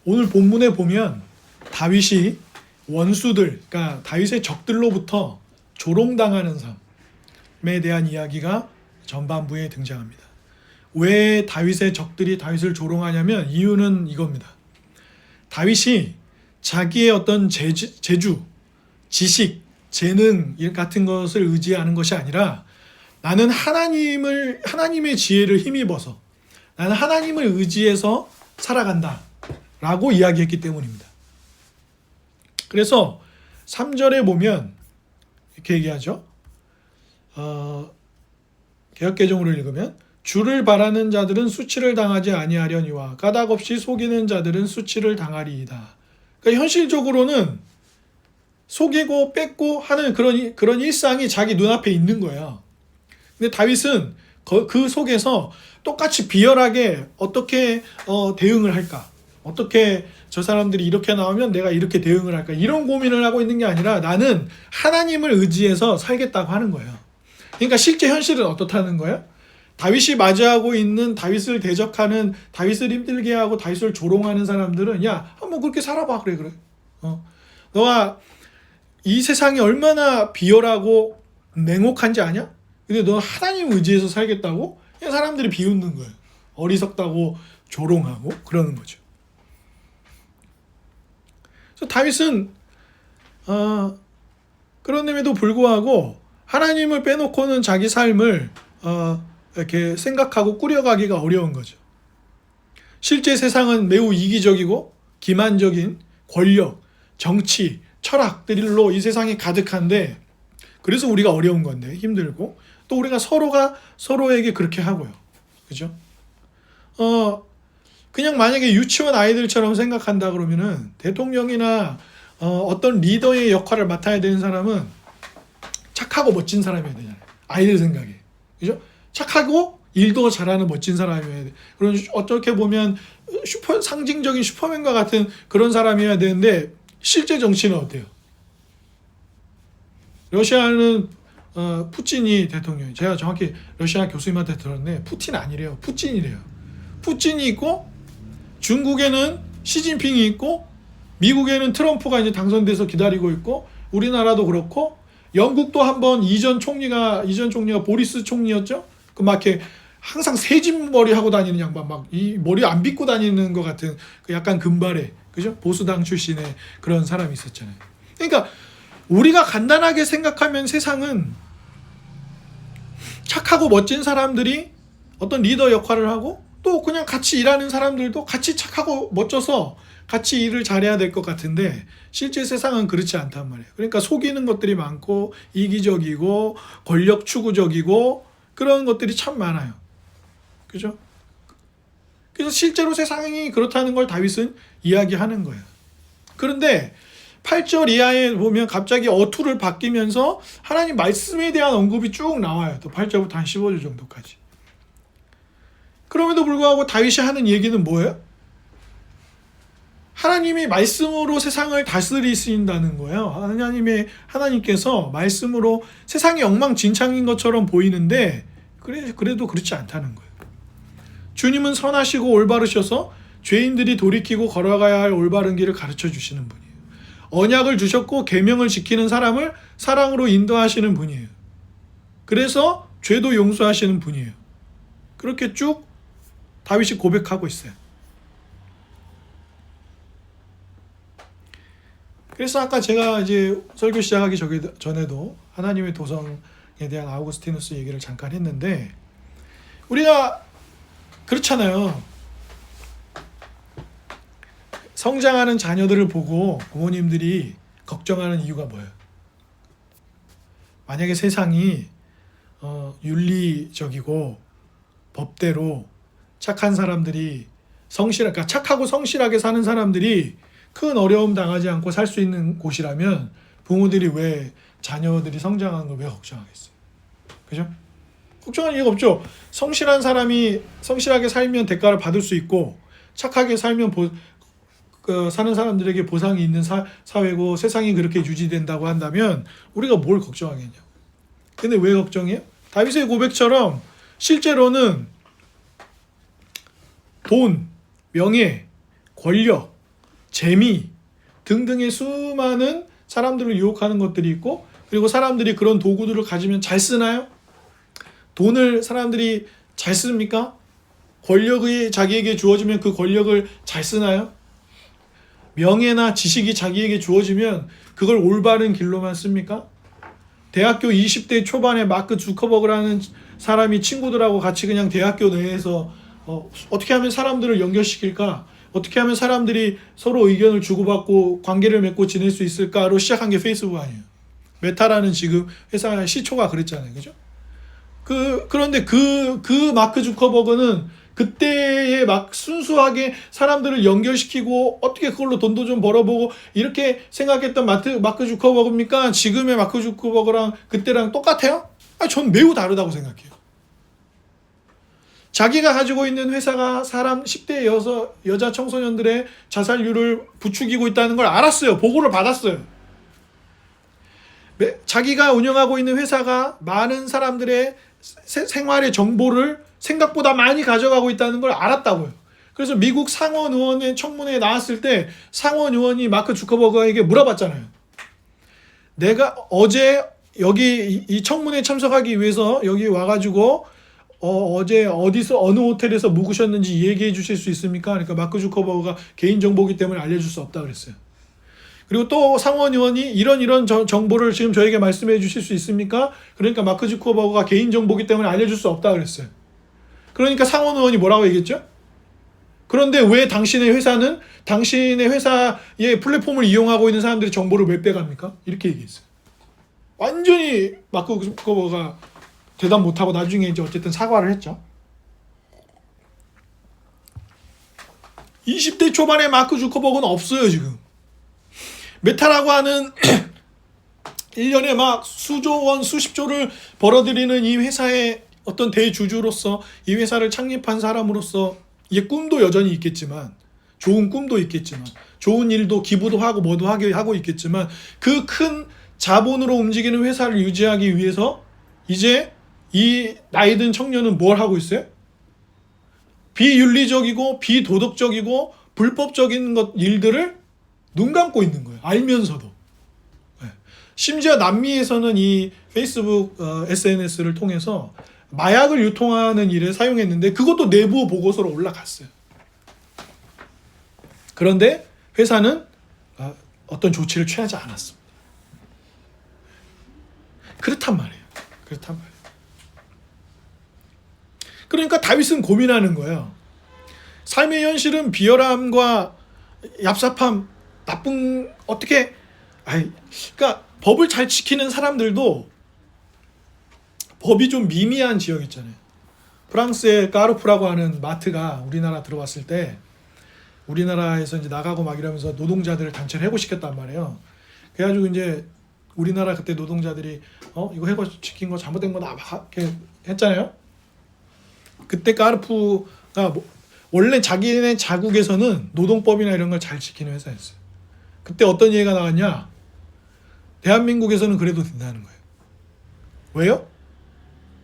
오늘 본문에 보면 다윗이 원수들, 그러니까 다윗의 적들로부터 조롱당하는 삶에 대한 이야기가 전반부에 등장합니다. 왜 다윗의 적들이 다윗을 조롱하냐면 이유는 이겁니다. 다윗이 자기의 어떤 재주, 지식, 재능 같은 것을 의지하는 것이 아니라 나는 하나님의 지혜를 힘입어서 나는 하나님을 의지해서 살아간다 라고 이야기했기 때문입니다. 그래서 3절에 보면 이렇게 얘기하죠. 개역개정으로 읽으면 주를 바라는 자들은 수치를 당하지 아니하려니와 까닭없이 속이는 자들은 수치를 당하리이다. 그러니까 현실적으로는 속이고 뺏고 하는 그런 일상이 자기 눈앞에 있는 거예요. 근데 다윗은 그 속에서 똑같이 비열하게 어떻게 대응을 할까? 어떻게 저 사람들이 이렇게 나오면 내가 이렇게 대응을 할까? 이런 고민을 하고 있는 게 아니라 나는 하나님을 의지해서 살겠다고 하는 거예요. 그러니까 실제 현실은 어떻다는 거예요? 다윗이 맞이하고 있는 다윗을 대적하는, 다윗을 힘들게 하고 다윗을 조롱하는 사람들은 야, 한번 그렇게 살아봐. 그래. 너가 이 세상이 얼마나 비열하고 냉혹한지 아냐? 근데 너 하나님 의지해서 살겠다고? 그냥 사람들이 비웃는 거예요. 어리석다고 조롱하고 그러는 거죠. 그래서 다윗은 그런데도 불구하고 하나님을 빼놓고는 자기 삶을 이렇게 생각하고 꾸려가기가 어려운 거죠. 실제 세상은 매우 이기적이고 기만적인 권력, 정치, 철학들로 이 세상이 가득한데 그래서 우리가 어려운 건데 힘들고 또 우리가 서로가 서로에게 그렇게 하고요. 그죠? 그냥 만약에 유치원 아이들처럼 생각한다 그러면은 대통령이나 어떤 리더의 역할을 맡아야 되는 사람은 착하고 멋진 사람이어야 되잖아요. 아이들 생각에. 그죠? 착하고 일도 잘하는 멋진 사람이어야 돼. 그런 어떻게 보면 상징적인 슈퍼맨과 같은 그런 사람이어야 되는데 실제 정치는 어때요? 러시아는 푸틴이 대통령이, 제가 정확히 러시아 교수님한테 들었는데 푸틴 아니래요. 푸틴이래요. 푸틴이 있고 중국에는 시진핑이 있고 미국에는 트럼프가 이제 당선돼서 기다리고 있고 우리나라도 그렇고 영국도 한번 이전 총리가 보리스 총리였죠. 그 막 이렇게 항상 새집 머리 하고 다니는 양반, 막 이 머리 안 빗고 다니는 것 같은 그 약간 금발의, 그죠? 보수당 출신의 그런 사람이 있었잖아요. 그러니까 우리가 간단하게 생각하면 세상은 착하고 멋진 사람들이 어떤 리더 역할을 하고 또 그냥 같이 일하는 사람들도 같이 착하고 멋져서 같이 일을 잘해야 될 것 같은데 실제 세상은 그렇지 않단 말이에요. 그러니까 속이는 것들이 많고 이기적이고 권력 추구적이고 그런 것들이 참 많아요. 그죠? 그래서 실제로 세상이 그렇다는 걸 다윗은 이야기하는 거예요. 그런데 8절 이하에 보면 갑자기 어투를 바뀌면서 하나님 말씀에 대한 언급이 쭉 나와요. 또 8절부터 한 15절 정도까지. 그럼에도 불구하고 다윗이 하는 얘기는 뭐예요? 하나님이 말씀으로 세상을 다스리신다는 거예요. 하나님께서 말씀으로 세상이 엉망진창인 것처럼 보이는데 그래도 그렇지 않다는 거예요. 주님은 선하시고 올바르셔서 죄인들이 돌이키고 걸어가야 할 올바른 길을 가르쳐 주시는 분이에요. 언약을 주셨고 계명을 지키는 사람을 사랑으로 인도하시는 분이에요. 그래서 죄도 용서하시는 분이에요. 그렇게 쭉 다윗이 고백하고 있어요. 그래서 아까 제가 이제 설교 시작하기 전에도 하나님의 도성에 대한 아우구스티누스 얘기를 잠깐 했는데 우리가 그렇잖아요. 성장하는 자녀들을 보고 부모님들이 걱정하는 이유가 뭐예요? 만약에 세상이 윤리적이고 법대로 착한 사람들이 그러니까 착하고 성실하게 사는 사람들이 큰 어려움 당하지 않고 살 수 있는 곳이라면 부모들이 왜 자녀들이 성장하는 걸 왜 걱정하겠어요? 그죠? 걱정할 이유가 없죠. 성실한 사람이 성실하게 살면 대가를 받을 수 있고 착하게 살면 사는 사람들에게 보상이 있는 사회고 세상이 그렇게 유지된다고 한다면 우리가 뭘 걱정하겠냐고. 근데 왜 걱정해요? 다윗의 고백처럼 실제로는 돈, 명예, 권력 재미 등등의 수많은 사람들을 유혹하는 것들이 있고, 그리고 사람들이 그런 도구들을 가지면 잘 쓰나요? 돈을 사람들이 잘 씁니까? 권력이 자기에게 주어지면 그 권력을 잘 쓰나요? 명예나 지식이 자기에게 주어지면 그걸 올바른 길로만 씁니까? 대학교 20대 초반에 마크 주커버그라는 사람이 친구들하고 같이 그냥 대학교 내에서 어떻게 하면 사람들을 연결시킬까? 어떻게 하면 사람들이 서로 의견을 주고받고 관계를 맺고 지낼 수 있을까로 시작한 게 페이스북 아니에요. 메타라는 지금 회사 시초가 그랬잖아요. 그죠? 그런데 그 마크 주커버그는 그때에 막 순수하게 사람들을 연결시키고 어떻게 그걸로 돈도 좀 벌어보고 이렇게 생각했던 마크 주커버그입니까? 지금의 마크 주커버그랑 그때랑 똑같아요? 전 매우 다르다고 생각해요. 자기가 가지고 있는 회사가 사람 10대 여자 청소년들의 자살률을 부추기고 있다는 걸 알았어요. 보고를 받았어요. 자기가 운영하고 있는 회사가 많은 사람들의 생활의 정보를 생각보다 많이 가져가고 있다는 걸 알았다고요. 그래서 미국 상원 의원의 청문회에 나왔을 때 상원 의원이 마크 주커버그에게 물어봤잖아요. 내가 어제 여기 이 청문회에 참석하기 위해서 여기 와가지고 어제 어디서 어느 호텔에서 묵으셨는지 얘기해 주실 수 있습니까? 그러니까 마크 주커버그가 개인정보이기 때문에 알려줄 수 없다 그랬어요. 그리고 또 상원 의원이 이런 정보를 지금 저에게 말씀해 주실 수 있습니까? 그러니까 마크 주커버그가 개인정보이기 때문에 알려줄 수 없다 그랬어요. 그러니까 상원 의원이 뭐라고 얘기했죠? 그런데 왜 당신의 회사는 당신의 회사의 플랫폼을 이용하고 있는 사람들의 정보를 왜 빼갑니까? 이렇게 얘기했어요. 완전히 마크 주커버그가 대답 못하고 나중에 이제 어쨌든 사과를 했죠. 20대 초반에 마크 주커버그는 없어요 지금. 메타라고 하는 1년에 막 수조 원, 수십조를 벌어들이는 이 회사의 어떤 대주주로서 이 회사를 창립한 사람으로서 이게 꿈도 여전히 있겠지만, 좋은 꿈도 있겠지만, 좋은 일도 기부도 하고 뭐도 하고 있겠지만, 그 큰 자본으로 움직이는 회사를 유지하기 위해서 이제 이 나이든 청년은 뭘 하고 있어요? 비윤리적이고 비도덕적이고 불법적인 일들을 눈 감고 있는 거예요. 알면서도. 네. 심지어 남미에서는 이 페이스북 SNS를 통해서 마약을 유통하는 일에 사용했는데 그것도 내부 보고서로 올라갔어요. 그런데 회사는 어떤 조치를 취하지 않았습니다. 그렇단 말이에요. 그러니까 다윗은 고민하는 거예요. 삶의 현실은 비열함과 얍삽함, 그러니까 법을 잘 지키는 사람들도 법이 좀 미미한 지역 있잖아요. 프랑스의 까르푸라고 하는 마트가 우리나라 들어왔을 때 우리나라에서 이제 나가고 막 이러면서 노동자들을 단체를 해고시켰단 말이에요. 그래가지고 이제 우리나라 그때 노동자들이 이거 해고시킨 거 잘못된 거다 막 이렇게 했잖아요. 그때 까르푸가 원래 자기네 자국에서는 노동법이나 이런 걸 잘 지키는 회사였어요. 그때 어떤 얘기가 나왔냐? 대한민국에서는 그래도 된다는 거예요. 왜요?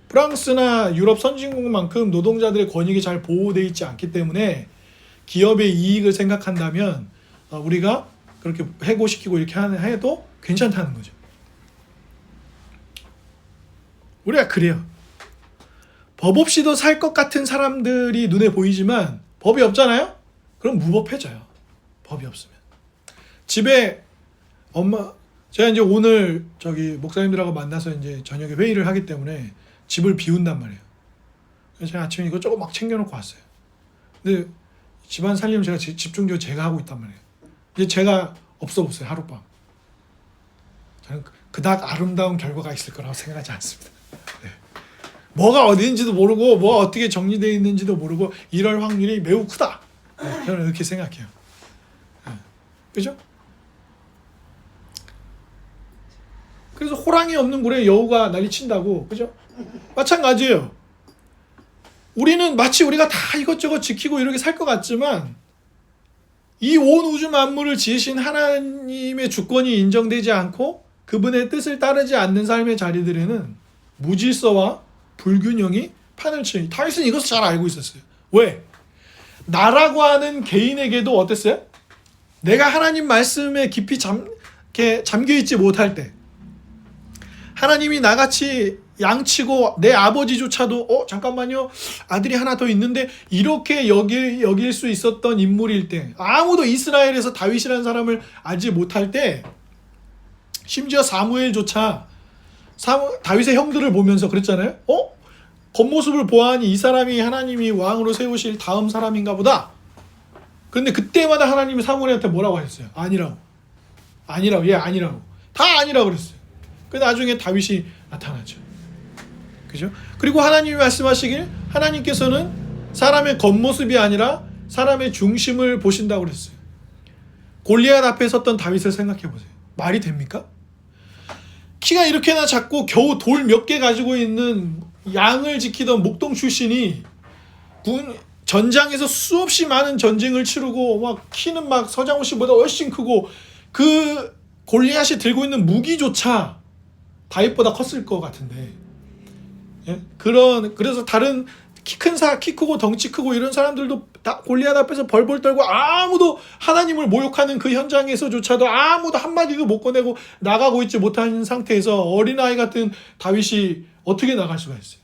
프랑스나 유럽 선진국만큼 노동자들의 권익이 잘 보호되어 있지 않기 때문에 기업의 이익을 생각한다면 우리가 그렇게 해고시키고 이렇게 해도 괜찮다는 거죠. 우리가 그래요. 법 없이도 살 것 같은 사람들이 눈에 보이지만 법이 없잖아요? 그럼 무법해져요. 법이 없으면. 집에 제가 이제 오늘 목사님들하고 만나서 이제 저녁에 회의를 하기 때문에 집을 비운단 말이에요. 그래서 제가 아침에 이것저것 막 챙겨놓고 왔어요. 근데 집안 살림 제가 집중적으로 제가 하고 있단 말이에요. 이제 제가 없어 보세요. 하룻밤. 저는 그닥 아름다운 결과가 있을 거라고 생각하지 않습니다. 네. 뭐가 어디인지도 모르고 뭐가 어떻게 정리되어 있는지도 모르고 이럴 확률이 매우 크다. 네, 저는 이렇게 생각해요. 네. 그죠? 그래서 호랑이 없는 굴에 여우가 난리친다고. 그죠? 마찬가지예요. 우리는 마치 우리가 다 이것저것 지키고 이렇게 살 것 같지만 이 온 우주 만물을 지으신 하나님의 주권이 인정되지 않고 그분의 뜻을 따르지 않는 삶의 자리들에는 무질서와 불균형이 판을 치니 다윗은 이것을 잘 알고 있었어요. 왜? 나라고 하는 개인에게도 어땠어요? 내가 하나님 말씀에 깊이 이렇게 잠겨있지 못할 때, 하나님이 나같이 양치고 내 아버지조차도 잠깐만요, 아들이 하나 더 있는데 이렇게 여길 수 있었던 인물일 때, 아무도 이스라엘에서 다윗이라는 사람을 알지 못할 때, 심지어 사무엘조차 다윗의 형들을 보면서 그랬잖아요. 겉모습을 보아하니 이 사람이 하나님이 왕으로 세우실 다음 사람인가 보다. 그런데 그때마다 하나님이 사무엘한테 뭐라고 하셨어요? 아니라고. 예, 아니라고. 다 아니라고 그랬어요. 그 나중에 다윗이 나타나죠. 그죠? 그리고 하나님이 말씀하시길, 하나님께서는 사람의 겉모습이 아니라 사람의 중심을 보신다고 그랬어요. 골리앗 앞에 섰던 다윗을 생각해 보세요. 말이 됩니까? 키가 이렇게나 작고 겨우 돌 몇 개 가지고 있는 양을 지키던 목동 출신이 전장에서 수없이 많은 전쟁을 치르고 막 키는 막 서장훈 씨보다 훨씬 크고, 그 골리앗이 들고 있는 무기조차 다윗보다 컸을 것 같은데, 예? 그래서 다른 키 크고 덩치 크고 이런 사람들도 다 골리앗 앞에서 벌벌 떨고, 아무도 하나님을 모욕하는 그 현장에서조차도 아무도 한마디도 못 꺼내고 나가고 있지 못한 상태에서 어린아이 같은 다윗이 어떻게 나갈 수가 있어요?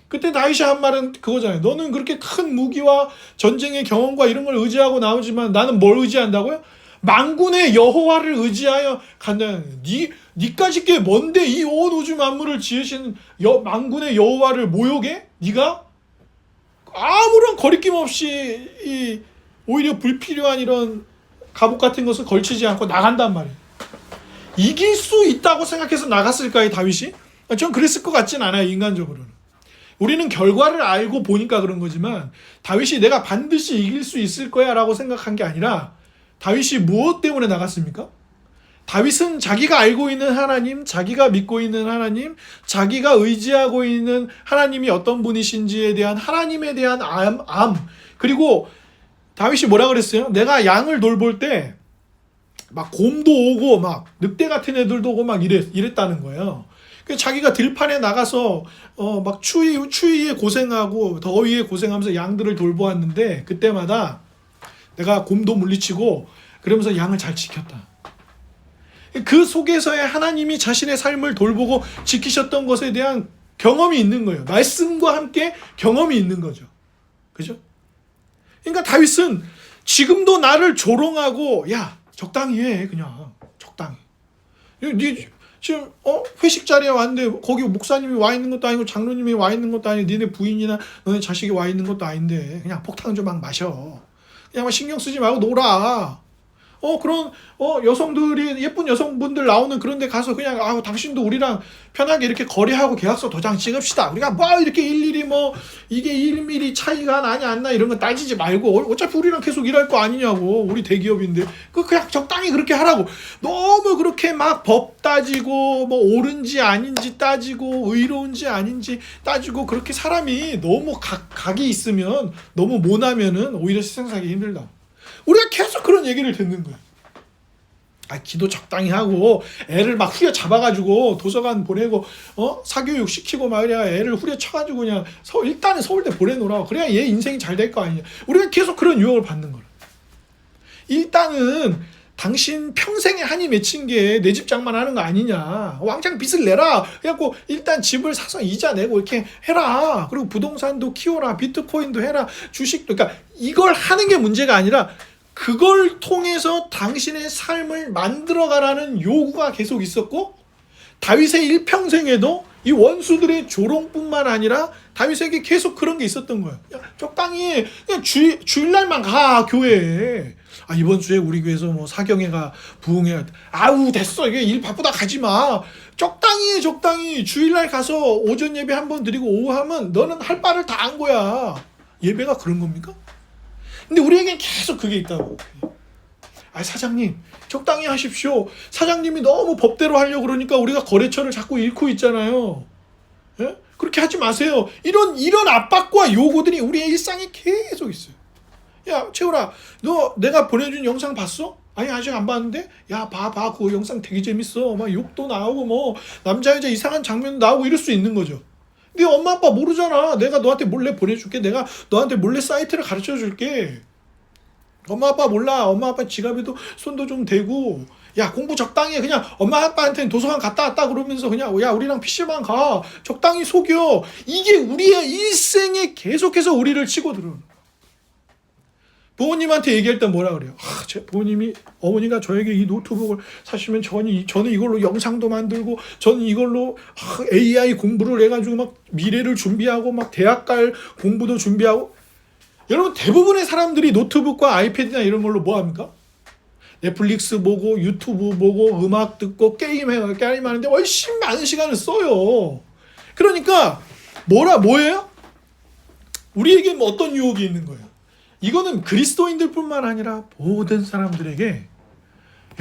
그때 다윗이 한 말은 그거잖아요. 너는 그렇게 큰 무기와 전쟁의 경험과 이런 걸 의지하고 나오지만 나는 뭘 의지한다고요? 만군의 여호와를 의지하여 간다. 니까짓 게 뭔데 이 온 우주 만물을 지으신 만군의 여호와를 모욕해? 네가 아무런 거리낌 없이 오히려 불필요한 이런 갑옷 같은 것을 걸치지 않고 나간단 말이에요. 이길 수 있다고 생각해서 나갔을까요, 다윗이? 전 그랬을 것 같진 않아요, 인간적으로는. 우리는 결과를 알고 보니까 그런 거지만, 다윗이 내가 반드시 이길 수 있을 거야 라고 생각한 게 아니라, 다윗이 무엇 때문에 나갔습니까? 다윗은 자기가 알고 있는 하나님, 자기가 믿고 있는 하나님, 자기가 의지하고 있는 하나님이 어떤 분이신지에 대한 하나님에 대한 그리고 다윗이 뭐라 그랬어요? 내가 양을 돌볼 때 막 곰도 오고 막 늑대 같은 애들도 오고 막 이랬다는 거예요. 자기가 들판에 나가서 막 추위에 고생하고 더위에 고생하면서 양들을 돌보았는데, 그때마다 내가 곰도 물리치고 그러면서 양을 잘 지켰다. 그 속에서의 하나님이 자신의 삶을 돌보고 지키셨던 것에 대한 경험이 있는 거예요. 말씀과 함께 경험이 있는 거죠. 그죠? 그러니까 다윗은 지금도 나를 조롱하고, 야 적당히 해, 그냥 적당히. 네 지금 회식 자리에 왔는데 거기 목사님이 와 있는 것도 아니고 장로님이 와 있는 것도 아니고 니네 부인이나 너네 자식이 와 있는 것도 아닌데 그냥 폭탄 좀 막 마셔. 그냥 막 신경 쓰지 말고 놀아. 그런 여성들이, 예쁜 여성분들 나오는 그런 데 가서 그냥 당신도 우리랑 편하게 이렇게 거래하고 계약서 도장 찍읍시다. 우리가 뭐 이렇게 일일이 뭐 이게 1mm 차이가 나냐 안 나 이런 거 따지지 말고, 어차피 우리랑 계속 일할 거 아니냐고. 우리 대기업인데 그냥 적당히 그렇게 하라고. 너무 그렇게 막 법 따지고 뭐 옳은지 아닌지 따지고 의로운지 아닌지 따지고, 그렇게 사람이 너무 각이 있으면, 너무 모나면은 오히려 세상 살기 힘들다. 우리가 계속 그런 얘기를 듣는 거야. 기도 적당히 하고 애를 막 후려 잡아가지고 도서관 보내고 사교육 시키고 말이야, 애를 후려 쳐가지고 그냥 일단은 서울대 보내놓으라. 그래야 얘 인생이 잘 될 거 아니냐. 우리가 계속 그런 유혹을 받는 거야. 일단은 당신 평생에 한이 맺힌 게 내 집 장만하는 거 아니냐. 왕창 빚을 내라. 그래갖고 일단 집을 사서 이자 내고 이렇게 해라. 그리고 부동산도 키워라. 비트코인도 해라. 주식도. 그러니까 이걸 하는 게 문제가 아니라 그걸 통해서 당신의 삶을 만들어가라는 요구가 계속 있었고, 다윗의 일평생에도 이 원수들의 조롱뿐만 아니라 다윗에게 계속 그런 게 있었던 거예요. 야, 적당히 그냥 주일날만 가 교회에. 이번 주에 우리 교회에서 뭐 사경회가 부흥회. 됐어, 이게 일 바쁘다 가지 마. 적당히 해, 적당히. 주일날 가서 오전 예배 한번 드리고 오후 하면 너는 할 바를 다 한 거야. 예배가 그런 겁니까? 근데 우리에겐 계속 그게 있다고. 사장님 적당히 하십시오. 사장님이 너무 법대로 하려고 그러니까 우리가 거래처를 자꾸 잃고 있잖아요. 예? 그렇게 하지 마세요. 이런 압박과 요구들이 우리의 일상에 계속 있어요. 야 채울아, 너 내가 보내준 영상 봤어? 아직 안 봤는데? 야 봐 그거 영상 되게 재밌어. 막 욕도 나오고 뭐 남자 여자 이상한 장면도 나오고 이럴 수 있는 거죠. 네 엄마 아빠 모르잖아. 내가 너한테 몰래 보내줄게. 내가 너한테 몰래 사이트를 가르쳐 줄게. 엄마 아빠 몰라. 엄마 아빠 지갑에도 손도 좀 대고, 야 공부 적당히 해. 그냥 엄마 아빠한테는 도서관 갔다 왔다 그러면서 그냥 야 우리랑 PC방 가. 적당히 속여. 이게 우리의 일생에 계속해서 우리를 치고 들어오는 거야. 부모님한테 얘기할 때 뭐라 그래요? 제 부모님이 어머니가 저에게 이 노트북을 사시면 저는 이걸로 영상도 만들고 저는 이걸로 AI 공부를 해가지고 막 미래를 준비하고 막 대학 갈 공부도 준비하고. 여러분 대부분의 사람들이 노트북과 아이패드나 이런 걸로 뭐 합니까? 넷플릭스 보고 유튜브 보고 음악 듣고 게임하는데 훨씬 많은 시간을 써요. 그러니까 뭐예요? 우리에게 뭐 어떤 유혹이 있는 거예요? 이거는 그리스도인들뿐만 아니라 모든 사람들에게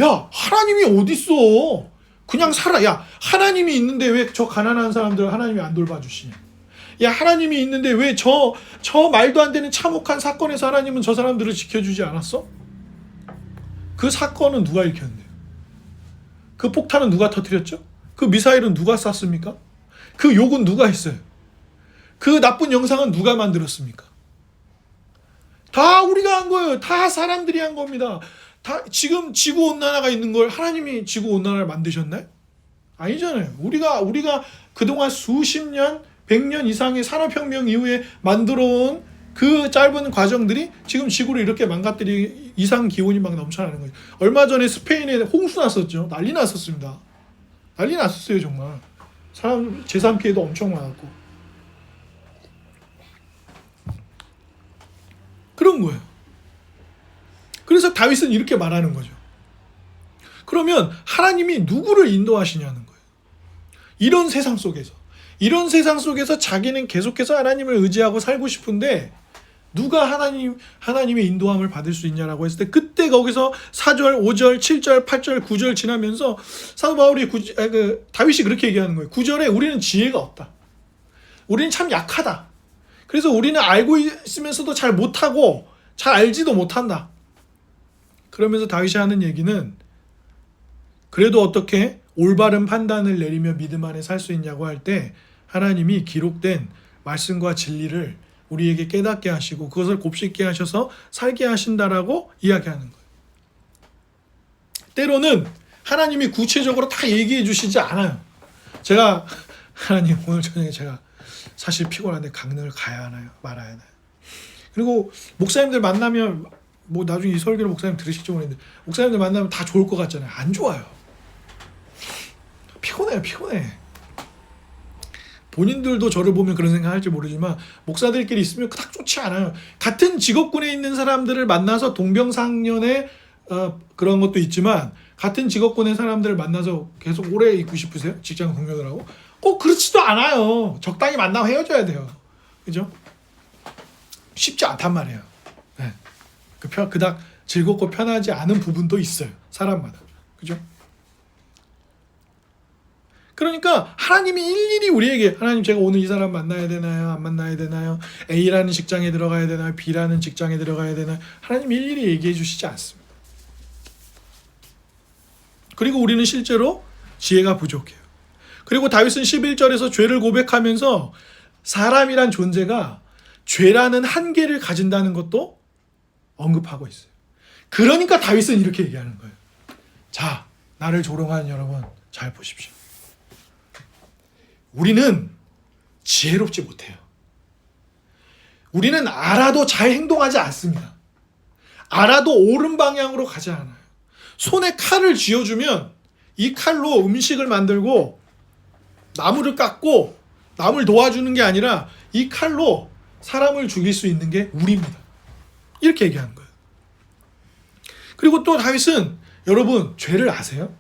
야 하나님이 어딨어? 그냥 살아. 야 하나님이 있는데 왜 저 가난한 사람들 하나님이 안 돌봐주시냐? 야 하나님이 있는데 왜 저 말도 안 되는 참혹한 사건에서 하나님은 저 사람들을 지켜주지 않았어? 그 사건은 누가 일으켰는데요? 그 폭탄은 누가 터뜨렸죠? 그 미사일은 누가 쐈습니까? 그 욕은 누가 했어요? 그 나쁜 영상은 누가 만들었습니까? 다 우리가 한 거예요. 다 사람들이 한 겁니다. 다 지금 지구온난화가 있는 걸 하나님이 지구온난화를 만드셨나요? 아니잖아요. 우리가 그동안 수십 년, 100년 이상의 산업혁명 이후에 만들어온 그 짧은 과정들이 지금 지구를 이렇게 망가뜨리 이상 기온이 막 넘쳐나는 거예요. 얼마 전에 스페인에 홍수 났었죠. 난리 났었습니다. 난리 났었어요 정말. 사람 재산 피해도 엄청 많았고. 그런 거예요. 그래서 다윗은 이렇게 말하는 거죠. 그러면 하나님이 누구를 인도하시냐는 거예요. 이런 세상 속에서 자기는 계속해서 하나님을 의지하고 살고 싶은데 누가 하나님의 인도함을 받을 수 있냐라고 했을 때 그때 거기서 4절, 5절, 7절, 8절, 9절 지나면서 사도 바울이 다윗이 그렇게 얘기하는 거예요. 9절에 우리는 지혜가 없다. 우리는 참 약하다. 그래서 우리는 알고 있으면서도 잘 못하고 잘 알지도 못한다. 그러면서 다윗이 하는 얘기는 그래도 어떻게 올바른 판단을 내리며 믿음 안에 살 수 있냐고 할 때 하나님이 기록된 말씀과 진리를 우리에게 깨닫게 하시고 그것을 곱씹게 하셔서 살게 하신다라고 이야기하는 거예요. 때로는 하나님이 구체적으로 다 얘기해 주시지 않아요. 제가 하나님 오늘 저녁에 제가 사실 피곤한데 강릉을 가야 하나요? 말아야 하나요? 그리고 목사님들 만나면 뭐 나중에 이 설교를 목사님 들으실지 모르겠는데 목사님들 만나면 다 좋을 것 같잖아요. 안 좋아요. 피곤해. 본인들도 저를 보면 그런 생각할지 모르지만 목사들끼리 있으면 그닥 좋지 않아요. 같은 직업군에 있는 사람들을 만나서 동병상련의 그런 것도 있지만 같은 직업군의 사람들을 만나서 계속 오래 있고 싶으세요? 직장 동료들하고? 꼭 그렇지도 않아요. 적당히 만나고 헤어져야 돼요. 그죠? 쉽지 않단 말이에요. 네. 그닥 즐겁고 편하지 않은 부분도 있어요. 사람마다. 그죠? 그러니까 하나님이 일일이 우리에게 하나님 제가 오늘 이 사람 만나야 되나요? 안 만나야 되나요? A라는 직장에 들어가야 되나요? B라는 직장에 들어가야 되나요? 하나님 일일이 얘기해 주시지 않습니다. 그리고 우리는 실제로 지혜가 부족해요. 그리고 다윗은 11절에서 죄를 고백하면서 사람이란 존재가 죄라는 한계를 가진다는 것도 언급하고 있어요. 그러니까 다윗은 이렇게 얘기하는 거예요. 자, 나를 조롱하는 여러분 잘 보십시오. 우리는 지혜롭지 못해요. 우리는 알아도 잘 행동하지 않습니다. 알아도 옳은 방향으로 가지 않아요. 손에 칼을 쥐어주면 이 칼로 음식을 만들고 나무를 깎고 남을 도와주는 게 아니라 이 칼로 사람을 죽일 수 있는 게 우리입니다. 이렇게 얘기하는 거예요. 그리고 또 다윗은 여러분 죄를 아세요?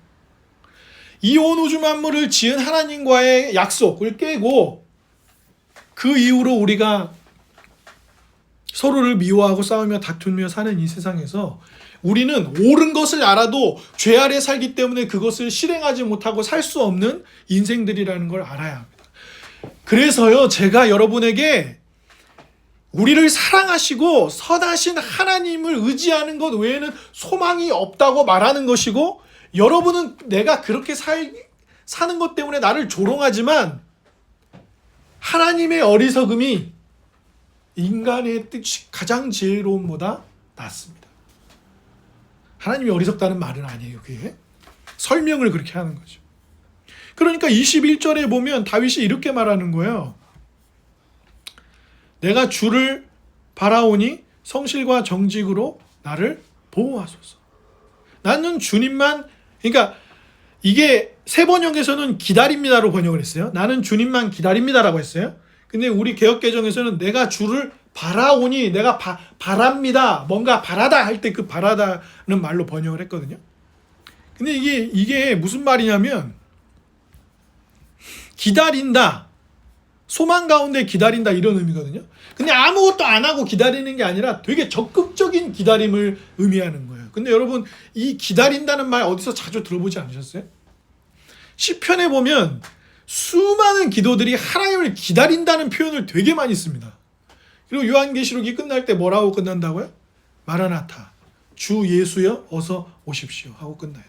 이 온 우주 만물을 지은 하나님과의 약속을 깨고 그 이후로 우리가 서로를 미워하고 싸우며 다투며 사는 이 세상에서 우리는 옳은 것을 알아도 죄 아래 살기 때문에 그것을 실행하지 못하고 살 수 없는 인생들이라는 걸 알아야 합니다. 그래서요, 제가 여러분에게 우리를 사랑하시고 선하신 하나님을 의지하는 것 외에는 소망이 없다고 말하는 것이고, 여러분은 내가 그렇게 사는 것 때문에 나를 조롱하지만 하나님의 어리석음이 인간의 뜻이 가장 지혜로움보다 낫습니다. 하나님이 어리석다는 말은 아니에요. 그게 설명을 그렇게 하는 거죠. 그러니까 21절에 보면 다윗이 이렇게 말하는 거예요. 내가 주를 바라오니 성실과 정직으로 나를 보호하소서. 나는 주님만, 그러니까 이게 새 번역에서는 기다립니다로 번역을 했어요. 나는 주님만 기다립니다라고 했어요. 근데 우리 개역개정에서는 내가 주를 바라오니, 내가 바랍니다. 뭔가 바라다 할 때 그 바라다는 말로 번역을 했거든요. 근데 이게 무슨 말이냐면 기다린다, 소망 가운데 기다린다 이런 의미거든요. 근데 아무것도 안 하고 기다리는 게 아니라 되게 적극적인 기다림을 의미하는 거예요. 근데 여러분 이 기다린다는 말 어디서 자주 들어보지 않으셨어요? 시편에 보면 수많은 기도들이 하나님을 기다린다는 표현을 되게 많이 씁니다. 그리고 요한계시록이 끝날 때 뭐라고 끝난다고요? 마라나타, 주 예수여 어서 오십시오 하고 끝나요.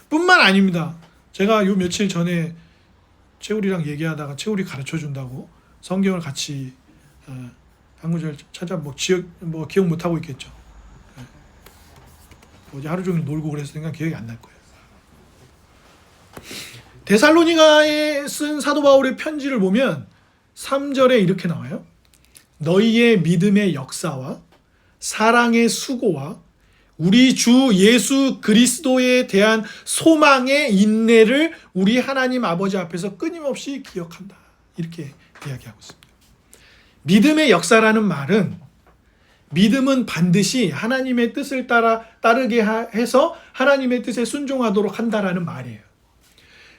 뿐만 아닙니다. 제가 요 며칠 전에 채울이랑 얘기하다가 채울이 가르쳐 준다고 성경을 같이 한 구절 찾아 기억 못 하고 있겠죠. 어제 하루 종일 놀고 그랬으니까 기억이 안 날 거예요. 데살로니가에 쓴 사도 바울의 편지를 보면 3절에 이렇게 나와요. 너희의 믿음의 역사와 사랑의 수고와 우리 주 예수 그리스도에 대한 소망의 인내를 우리 하나님 아버지 앞에서 끊임없이 기억한다. 이렇게 이야기하고 있습니다. 믿음의 역사라는 말은 믿음은 반드시 하나님의 뜻을 따르게 해서 하나님의 뜻에 순종하도록 한다라는 말이에요.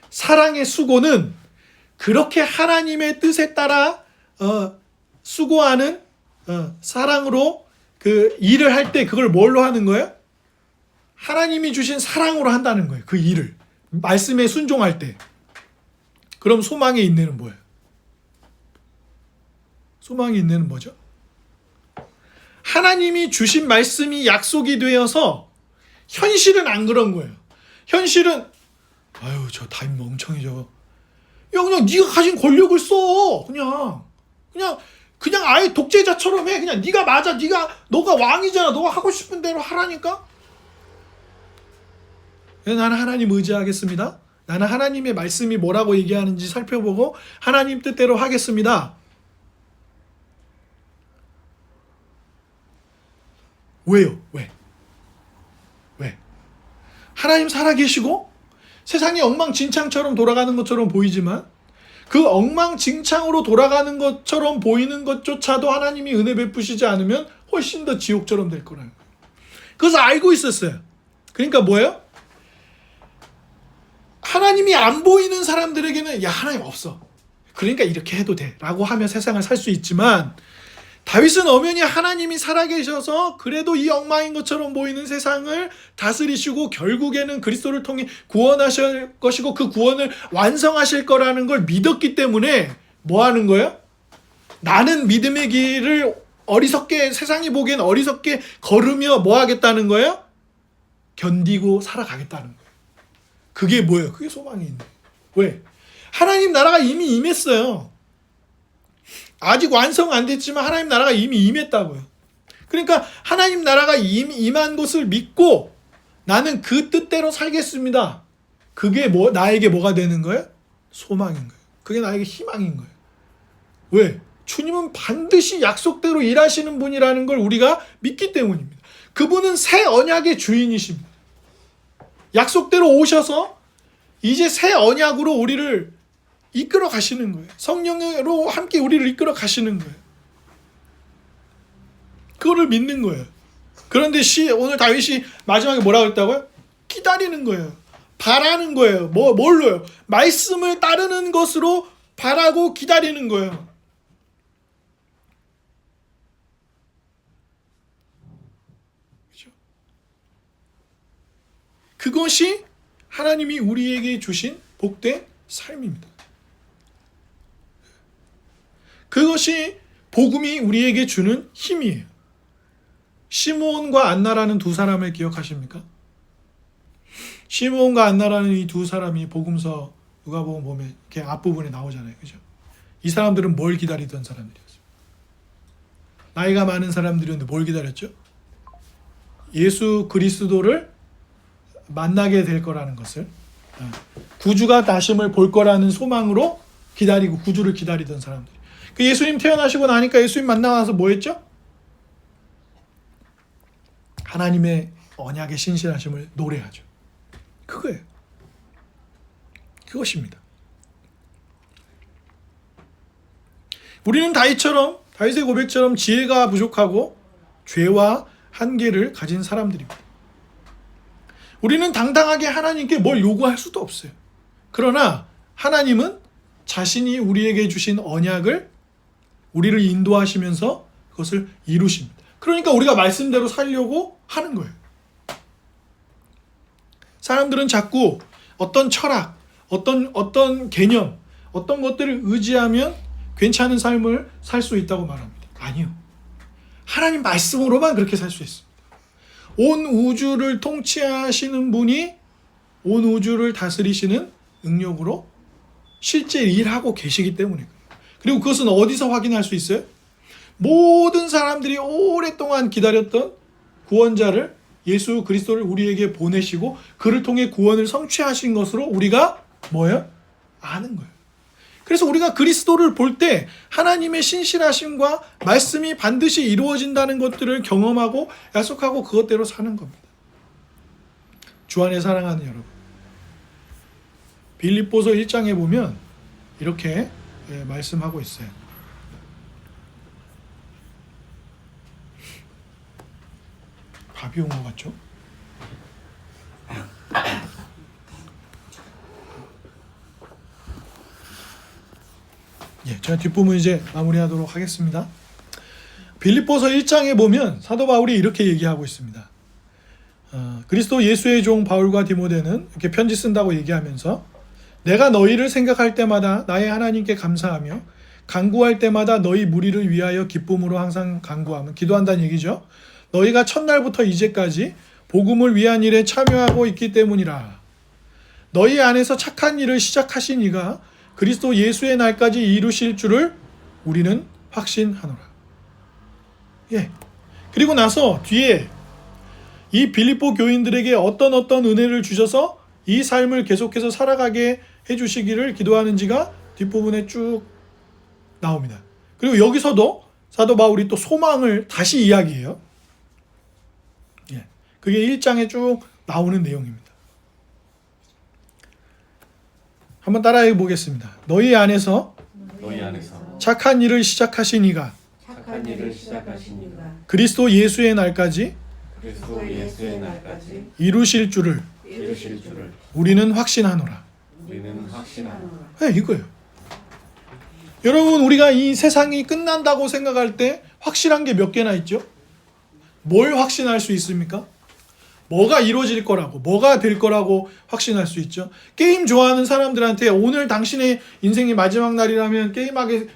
사랑의 수고는 그렇게 하나님의 뜻에 따라 수고하는 사랑으로 그 일을 할 때 그걸 뭘로 하는 거예요? 하나님이 주신 사랑으로 한다는 거예요. 그 일을 말씀에 순종할 때. 그럼 소망의 인내는 뭐예요? 소망의 인내는 뭐죠? 하나님이 주신 말씀이 약속이 되어서 현실은 안 그런 거예요. 현실은 아유 저 다윗 멍청이 저거. 야 그냥 네가 가진 권력을 써. 그냥 아예 독재자처럼 해. 그냥 네가 맞아. 너가 왕이잖아. 너가 하고 싶은 대로 하라니까. 나는 하나님 의지하겠습니다. 나는 하나님의 말씀이 뭐라고 얘기하는지 살펴보고 하나님 뜻대로 하겠습니다. 왜요? 왜? 하나님 살아계시고 세상이 엉망진창처럼 돌아가는 것처럼 보이지만 그 엉망진창으로 돌아가는 것처럼 보이는 것조차도 하나님이 은혜 베푸시지 않으면 훨씬 더 지옥처럼 될 거라는 거예요. 그래서 알고 있었어요. 그러니까 뭐예요? 하나님이 안 보이는 사람들에게는 야 하나님 없어. 그러니까 이렇게 해도 돼 라고 하며 세상을 살 수 있지만 다윗은 엄연히 하나님이 살아계셔서 그래도 이 엉망인 것처럼 보이는 세상을 다스리시고 결국에는 그리스도를 통해 구원하실 것이고 그 구원을 완성하실 거라는 걸 믿었기 때문에 뭐 하는 거예요? 나는 믿음의 길을 어리석게 세상이 보기엔 어리석게 걸으며 뭐 하겠다는 거예요? 견디고 살아가겠다는 거예요. 그게 뭐예요? 그게 소망이 있는 거예요. 왜? 하나님 나라가 이미 임했어요. 아직 완성 안 됐지만 하나님 나라가 이미 임했다고요. 그러니까 하나님 나라가 임한 것을 믿고 나는 그 뜻대로 살겠습니다. 그게 나에게 뭐가 되는 거예요? 소망인 거예요. 그게 나에게 희망인 거예요. 왜? 주님은 반드시 약속대로 일하시는 분이라는 걸 우리가 믿기 때문입니다. 그분은 새 언약의 주인이십니다. 약속대로 오셔서 이제 새 언약으로 우리를 이끌어 가시는 거예요. 성령으로 함께 우리를 이끌어 가시는 거예요. 그거를 믿는 거예요. 그런데 오늘 다윗이 마지막에 뭐라고 했다고요? 기다리는 거예요. 바라는 거예요. 뭘로요? 말씀을 따르는 것으로 바라고 기다리는 거예요. 그렇죠? 그것이 하나님이 우리에게 주신 복된 삶입니다. 그것이 복음이 우리에게 주는 힘이에요. 시므온과 안나라는 두 사람을 기억하십니까? 시므온과 안나라는 이 두 사람이 복음서 누가복음 보면 이렇게 앞부분에 나오잖아요. 그죠? 이 사람들은 뭘 기다리던 사람들이었어요? 나이가 많은 사람들이었는데 뭘 기다렸죠? 예수 그리스도를 만나게 될 거라는 것을, 구주가 다심을 볼 거라는 소망으로 기다리고 구주를 기다리던 사람들. 그 예수님 태어나시고 나니까 예수님 만나서 뭐 했죠? 하나님의 언약의 신실하심을 노래하죠. 그거예요. 그것입니다. 우리는 다윗의 고백처럼 지혜가 부족하고 죄와 한계를 가진 사람들입니다. 우리는 당당하게 하나님께 뭘 요구할 수도 없어요. 그러나 하나님은 자신이 우리에게 주신 언약을 우리를 인도하시면서 그것을 이루십니다. 그러니까 우리가 말씀대로 살려고 하는 거예요. 사람들은 자꾸 어떤 철학, 어떤 개념, 어떤 것들을 의지하면 괜찮은 삶을 살 수 있다고 말합니다. 아니요. 하나님 말씀으로만 그렇게 살 수 있습니다. 온 우주를 통치하시는 분이 온 우주를 다스리시는 능력으로 실제 일하고 계시기 때문에. 그리고 그것은 어디서 확인할 수 있어요? 모든 사람들이 오랫동안 기다렸던 구원자를, 예수 그리스도를 우리에게 보내시고 그를 통해 구원을 성취하신 것으로 우리가 뭐예요? 아는 거예요. 그래서 우리가 그리스도를 볼 때 하나님의 신실하심과 말씀이 반드시 이루어진다는 것들을 경험하고 약속하고 그것대로 사는 겁니다. 주 안에 사랑하는 여러분, 빌립보서 1장에 보면 이렇게 말씀하고 있어요. 밥이 온 것 같죠? 제가 뒷부분 이제 마무리하도록 하겠습니다. 빌립보서 1장에 보면 사도 바울이 이렇게 얘기하고 있습니다. 그리스도 예수의 종 바울과 디모데는 이렇게 편지 쓴다고 얘기하면서, 내가 너희를 생각할 때마다 나의 하나님께 감사하며 간구할 때마다 너희 무리를 위하여 기쁨으로 항상 간구하며 기도한다는 얘기죠. 너희가 첫날부터 이제까지 복음을 위한 일에 참여하고 있기 때문이라. 너희 안에서 착한 일을 시작하신 이가 그리스도 예수의 날까지 이루실 줄을 우리는 확신하노라. 그리고 나서 뒤에 이 빌립보 교인들에게 어떤 은혜를 주셔서 이 삶을 계속해서 살아가게 해주시기를 기도하는지가 뒷부분에 쭉 나옵니다. 그리고 여기서도 사도 바울이 또 소망을 다시 이야기해요. 그게 1장에 쭉 나오는 내용입니다. 한번 따라해 보겠습니다. 너희 안에서 착한 일을 시작하신 이가 그리스도 예수의 날까지 이루실 줄을 우리는 확신하노라. 이거예요. 여러분, 우리가 이 세상이 끝난다고 생각할 때 확실한 게 몇 개나 있죠? 뭘 확신할 수 있습니까? 뭐가 이루어질 거라고, 뭐가 될 거라고 확신할 수 있죠. 게임 좋아하는 사람들한테 오늘 당신의 인생의 마지막 날이라면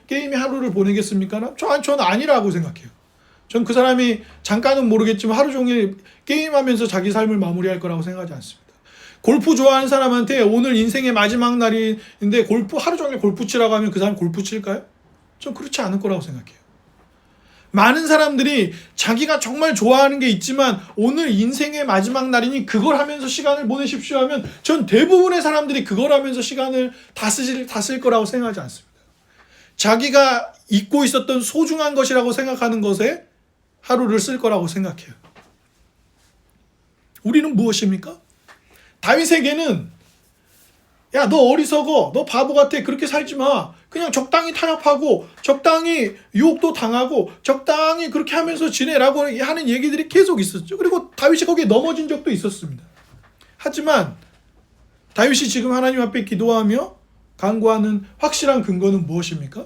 게임의 하루를 보내겠습니까? 저는 아니라고 생각해요. 전 그 사람이 잠깐은 모르겠지만 하루 종일 게임하면서 자기 삶을 마무리할 거라고 생각하지 않습니다. 골프 좋아하는 사람한테 오늘 인생의 마지막 날인데 하루 종일 골프 치라고 하면 그 사람 골프 칠까요? 전 그렇지 않을 거라고 생각해요. 많은 사람들이 자기가 정말 좋아하는 게 있지만 오늘 인생의 마지막 날이니 그걸 하면서 시간을 보내십시오 하면 전 대부분의 사람들이 그걸 하면서 시간을 다 쓸 거라고 생각하지 않습니다. 자기가 잊고 있었던 소중한 것이라고 생각하는 것에 하루를 쓸 거라고 생각해요. 우리는 무엇입니까? 다윗에게는 야, 너 어리석어, 너 바보 같아, 그렇게 살지 마. 그냥 적당히 타협하고 적당히 유혹도 당하고 적당히 그렇게 하면서 지내라고 하는 얘기들이 계속 있었죠. 그리고 다윗이 거기에 넘어진 적도 있었습니다. 하지만 다윗이 지금 하나님 앞에 기도하며 간구하는 확실한 근거는 무엇입니까?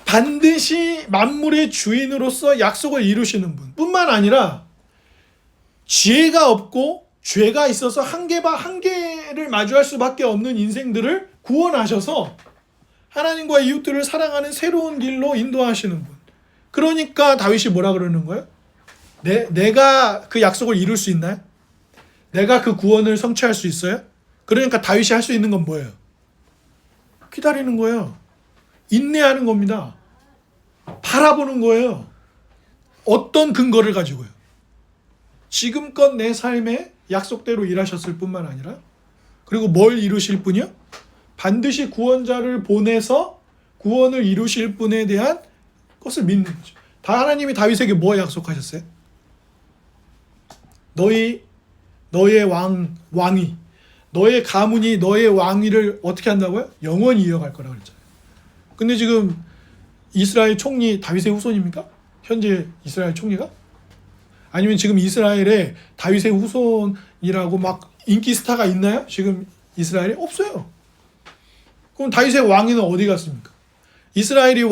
반드시 만물의 주인으로서 약속을 이루시는 분 뿐만 아니라 지혜가 없고 죄가 있어서 한계를 마주할 수밖에 없는 인생들을 구원하셔서 하나님과 이웃들을 사랑하는 새로운 길로 인도하시는 분. 그러니까 다윗이 뭐라 그러는 거예요? 내가 그 약속을 이룰 수 있나요? 내가 그 구원을 성취할 수 있어요? 그러니까 다윗이 할 수 있는 건 뭐예요? 기다리는 거예요. 인내하는 겁니다. 바라보는 거예요. 어떤 근거를 가지고요? 지금껏 내 삶에 약속대로 일하셨을 뿐만 아니라, 그리고 뭘 이루실 분이요? 반드시 구원자를 보내서 구원을 이루실 분에 대한 것을 믿는 거죠. 다 하나님이 다윗에게 뭐 약속하셨어요? 너의 왕이, 너의 가문이 너의 왕위를 어떻게 한다고요? 영원히 이어갈 거라고 그랬잖아요. 근데 지금 이스라엘 총리 다윗의 후손입니까? 현재 이스라엘 총리가? 아니면 지금 이스라엘에 다윗의 후손이라고 막 인기 스타가 있나요? 지금 이스라엘에? 없어요. 그럼 다윗의 왕위는 어디 갔습니까? 이스라엘이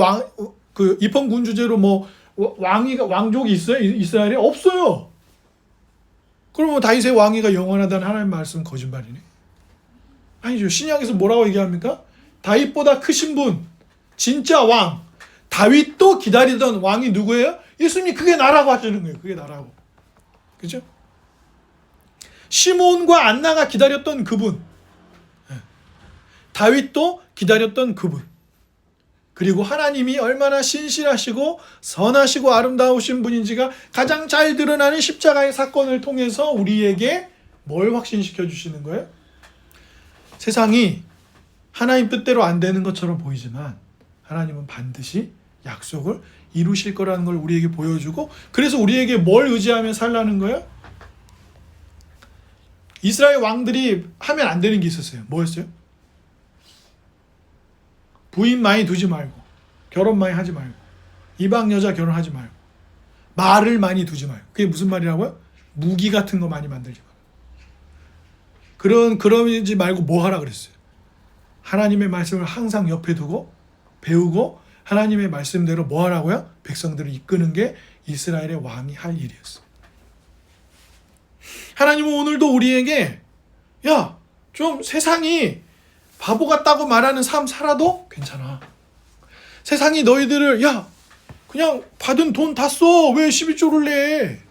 입헌군 주제로 뭐 왕족이 있어요? 이스라엘에? 없어요. 그러면 다윗의 왕위가 영원하다는 하나님의 말씀은 거짓말이네. 아니죠. 신약에서 뭐라고 얘기합니까? 다윗보다 크신 분, 진짜 왕, 다윗도 기다리던 왕이 누구예요? 예수님이 그게 나라고 하시는 거예요. 그게 나라고. 그죠? 시몬과 안나가 기다렸던 그분, 다윗도 기다렸던 그분, 그리고 하나님이 얼마나 신실하시고 선하시고 아름다우신 분인지가 가장 잘 드러나는 십자가의 사건을 통해서 우리에게 뭘 확신시켜 주시는 거예요? 세상이 하나님 뜻대로 안 되는 것처럼 보이지만 하나님은 반드시 약속을 이루실 거라는 걸 우리에게 보여주고, 그래서 우리에게 뭘 의지하며 살라는 거예요? 이스라엘 왕들이 하면 안 되는 게 있었어요. 뭐였어요? 부인 많이 두지 말고, 결혼 많이 하지 말고, 이방 여자 결혼하지 말고, 말을 많이 두지 말고. 그게 무슨 말이라고요? 무기 같은 거 많이 만들지 말고. 그러지 말고 뭐 하라 그랬어요? 하나님의 말씀을 항상 옆에 두고 배우고 하나님의 말씀대로 뭐 하라고요? 백성들을 이끄는 게 이스라엘의 왕이 할 일이었어요. 하나님은 오늘도 우리에게 야, 좀 세상이 바보 같다고 말하는 삶 살아도 괜찮아. 세상이 너희들을 야, 그냥 받은 돈 다 써. 왜 11조를 내?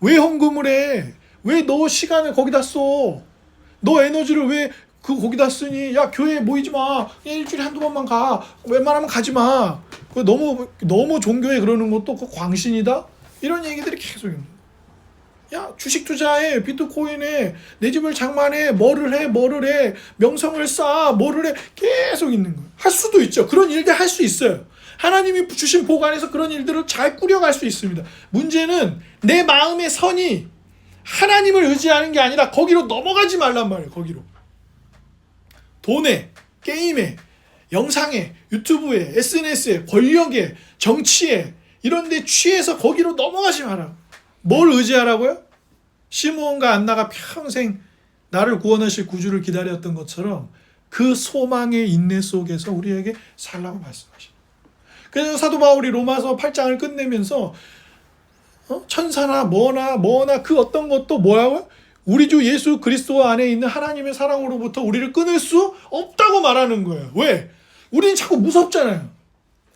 왜 헌금을 해? 왜 너 시간을 거기다 써? 너 에너지를 왜 거기다 쓰니? 야, 교회에 모이지 마. 그냥 일주일에 한두 번만 가. 웬만하면 가지 마. 너무 종교에 그러는 것도 그 광신이다? 이런 얘기들이 계속 있는 거야. 야, 주식 투자해, 비트코인에, 내 집을 장만해, 뭐를 해, 명성을 쌓아, 뭐를 해, 계속 있는 거예요. 할 수도 있죠. 그런 일들 할 수 있어요. 하나님이 주신 복 안에서 그런 일들을 잘 꾸려갈 수 있습니다. 문제는 내 마음의 선이 하나님을 의지하는 게 아니라 거기로 넘어가지 말란 말이에요. 거기로. 돈에, 게임에, 영상에, 유튜브에, SNS에, 권력에, 정치에 이런 데 취해서 거기로 넘어가지 마라. 뭘 의지하라고요? 시므온과 안나가 평생 나를 구원하실 구주를 기다렸던 것처럼 그 소망의 인내 속에서 우리에게 살라고 말씀하십니다. 그래서 사도 바울이 로마서 8장을 끝내면서 천사나 뭐나 그 어떤 것도 뭐라고요? 우리 주 예수 그리스도 안에 있는 하나님의 사랑으로부터 우리를 끊을 수 없다고 말하는 거예요. 왜? 우리는 자꾸 무섭잖아요.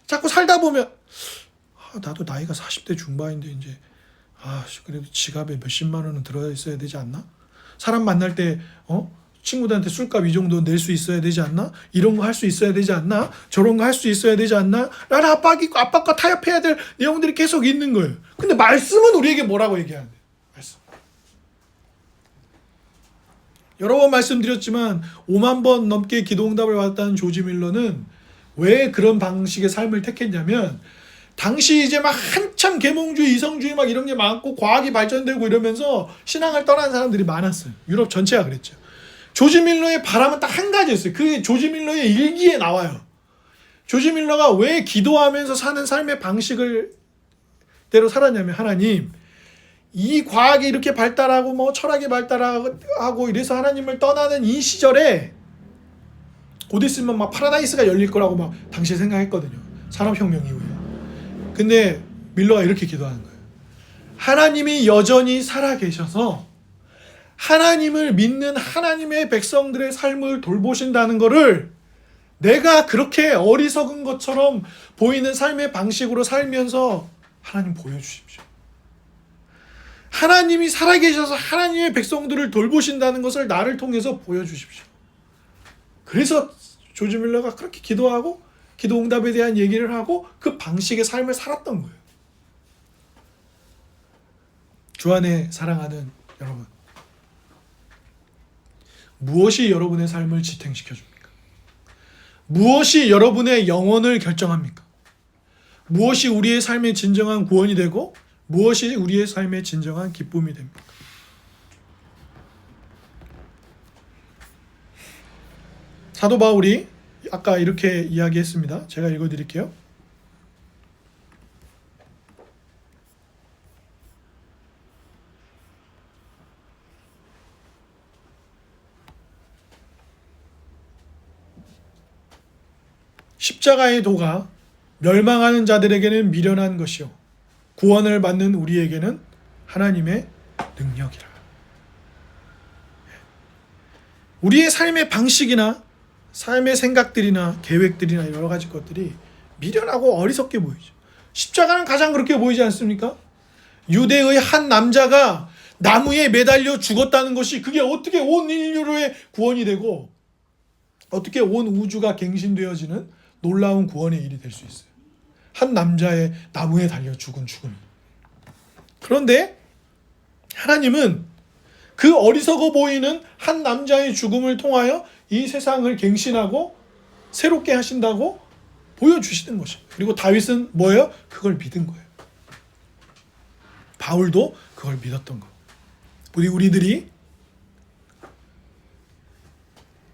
자꾸 살다 보면 나도 나이가 40대 중반인데 이제 그래도 지갑에 몇십만 원은 들어 있어야 되지 않나? 사람 만날 때 친구들한테 술값 이 정도 낼 수 있어야 되지 않나? 이런 거 할 수 있어야 되지 않나? 저런 거 할 수 있어야 되지 않나? 나는 압박과 타협해야 될 내용들이 계속 있는 거예요. 근데 말씀은 우리에게 뭐라고 얘기하는데? 말씀. 여러 번 말씀드렸지만 5만 번 넘게 기도응답을 받았다는 조지 밀러는 왜 그런 방식의 삶을 택했냐면 당시 이제 막 한참 계몽주의, 이성주의 막 이런 게 많고 과학이 발전되고 이러면서 신앙을 떠난 사람들이 많았어요. 유럽 전체가 그랬죠. 조지 밀러의 바람은 딱 한 가지였어요. 그게 조지 밀러의 일기에 나와요. 조지 밀러가 왜 기도하면서 사는 삶의 방식을 대로 살았냐면 하나님, 이 과학이 이렇게 발달하고 뭐 철학이 발달하고 이래서 하나님을 떠나는 이 시절에 곧 있으면 막 파라다이스가 열릴 거라고 막 당시에 생각했거든요. 산업혁명 이후에. 근데 밀러가 이렇게 기도하는 거예요. 하나님이 여전히 살아계셔서 하나님을 믿는 하나님의 백성들의 삶을 돌보신다는 거를 내가 그렇게 어리석은 것처럼 보이는 삶의 방식으로 살면서 하나님 보여주십시오. 하나님이 살아계셔서 하나님의 백성들을 돌보신다는 것을 나를 통해서 보여주십시오. 그래서 조지 밀러가 그렇게 기도하고 기도응답에 대한 얘기를 하고 그 방식의 삶을 살았던 거예요. 주 안에 사랑하는 여러분, 무엇이 여러분의 삶을 지탱시켜 줍니까? 무엇이 여러분의 영혼을 결정합니까? 무엇이 우리의 삶의 진정한 구원이 되고 무엇이 우리의 삶의 진정한 기쁨이 됩니까? 사도 바울이 아까 이렇게 이야기했습니다. 제가 읽어드릴게요. 십자가의 도가 멸망하는 자들에게는 미련한 것이요 구원을 받는 우리에게는 하나님의 능력이라. 우리의 삶의 방식이나 삶의 생각들이나 계획들이나 여러 가지 것들이 미련하고 어리석게 보이죠. 십자가는 가장 그렇게 보이지 않습니까? 유대의 한 남자가 나무에 매달려 죽었다는 것이 그게 어떻게 온 인류의 구원이 되고 어떻게 온 우주가 갱신되어지는 놀라운 구원의 일이 될 수 있어요. 한 남자의 나무에 달려 죽은 죽음이. 그런데 하나님은 그 어리석어 보이는 한 남자의 죽음을 통하여 이 세상을 갱신하고 새롭게 하신다고 보여주시는 것이에요. 그리고 다윗은 뭐예요? 그걸 믿은 거예요. 바울도 그걸 믿었던 거. 우리들이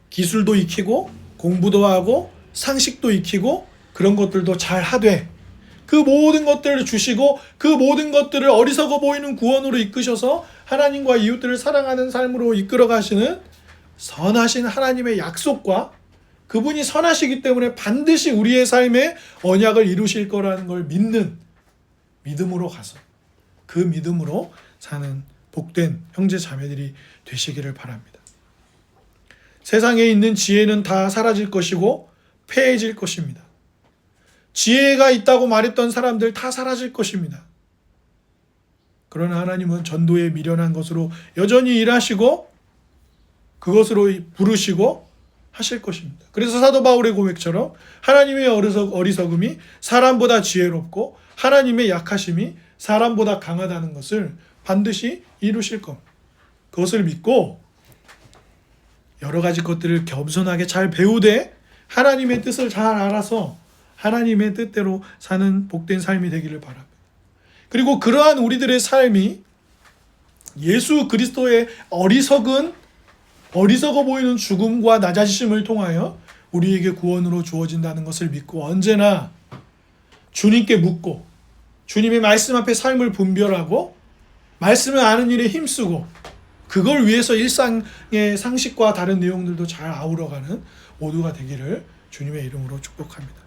기술도 익히고 공부도 하고 상식도 익히고 그런 것들도 잘 하되 그 모든 것들을 주시고 그 모든 것들을 어리석어 보이는 구원으로 이끄셔서 하나님과 이웃들을 사랑하는 삶으로 이끌어 가시는 선하신 하나님의 약속과 그분이 선하시기 때문에 반드시 우리의 삶에 언약을 이루실 거라는 걸 믿는 믿음으로 가서 그 믿음으로 사는 복된 형제 자매들이 되시기를 바랍니다. 세상에 있는 지혜는 다 사라질 것이고 패해질 것입니다. 지혜가 있다고 말했던 사람들 다 사라질 것입니다. 그러나 하나님은 전도에 미련한 것으로 여전히 일하시고 그것으로 부르시고 하실 것입니다. 그래서 사도 바울의 고백처럼 하나님의 어리석음이 사람보다 지혜롭고 하나님의 약하심이 사람보다 강하다는 것을 반드시 이루실 겁니다. 그것을 믿고 여러 가지 것들을 겸손하게 잘 배우되 하나님의 뜻을 잘 알아서 하나님의 뜻대로 사는 복된 삶이 되기를 바랍니다. 그리고 그러한 우리들의 삶이 예수 그리스도의 어리석어 보이는 죽음과 낮아지심을 통하여 우리에게 구원으로 주어진다는 것을 믿고 언제나 주님께 묻고 주님의 말씀 앞에 삶을 분별하고 말씀을 아는 일에 힘쓰고 그걸 위해서 일상의 상식과 다른 내용들도 잘 아우러가는 모두가 되기를 주님의 이름으로 축복합니다.